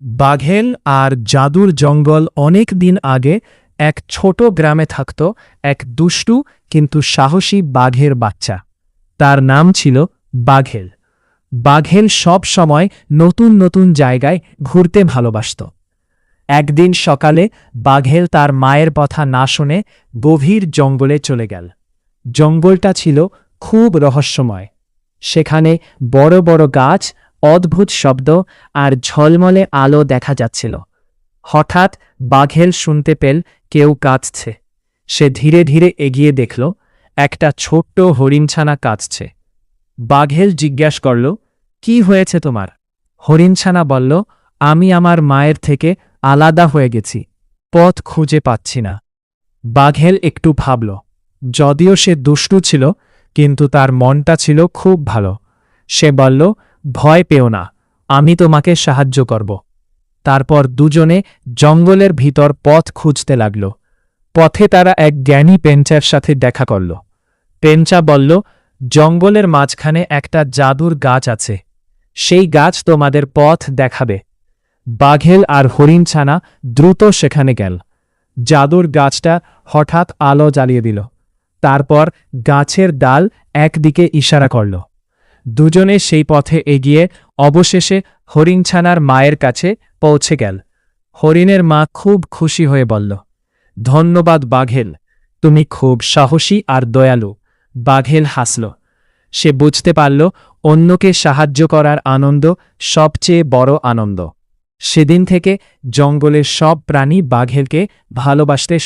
বাঘেল আর জাদুর জঙ্গল অনেক দিন আগে এক ছোট গ্রামে থাকত এক দুষ্টু কিন্তু সাহসী বাঘের বাচ্চা। তার নাম ছিল বাঘেল। বাঘেল সব সময় নতুন নতুন জায়গায় ঘুরতে ভালোবাসত। একদিন সকালে বাঘেল তার মায়ের কথা না শুনে গভীর জঙ্গলে চলে গেল। জঙ্গলটা ছিল খুব রহস্যময়। সেখানে বড় বড় গাছ, অদ্ভুত শব্দ আর ঝলমলে আলো দেখা যাচ্ছিল। হঠাৎ বাঘেল শুনতে পেল কেউ কাঁদছে। সে ধীরে ধীরে এগিয়ে দেখল একটা ছোট্ট হরিণছানা কাঁদছে। বাঘেল জিজ্ঞেস করল, কি হয়েছে তোমার? হরিণছানা বলল, আমি আমার মায়ের থেকে আলাদা হয়ে গেছি, পথ খুঁজে পাচ্ছি না। বাঘেল একটু ভাবল। যদিও সে দুষ্টু ছিল, কিন্তু তার মনটা ছিল খুব ভালো। সে বলল, ভয় পেও না, আমি তোমাকে সাহায্য করব। তারপর দুজনে জঙ্গলের ভিতর পথ খুঁজতে লাগল। পথে তারা এক জ্ঞানী পেঞ্চার সাথে দেখা করল। পেঞ্চা বলল, জঙ্গলের মাঝখানে একটা জাদুর গাছ আছে, সেই গাছ তোমাদের পথ দেখাবে। বাঘেল আর হরিণছানা দ্রুত সেখানে গেল। জাদুর গাছটা হঠাৎ আলো জ্বালিয়ে দিল। তারপর গাছের ডাল একদিকে ইশারা করল। দুজনে সেই পথে এগিয়ে অবশেষে হরিণছানার মায়ের কাছে পৌঁছে গেল। হরিণের মা খুব খুশি হয়ে বলল, ধন্যবাদ বাঘেল, তুমি খুব সাহসী আর দয়ালু। বাঘেল হাসল। সে বুঝতে পারল অন্যকে সাহায্য করার আনন্দ সবচেয়ে বড় আনন্দ। সেদিন থেকে জঙ্গলের সব প্রাণী বাঘেলকে ভালোবাসতে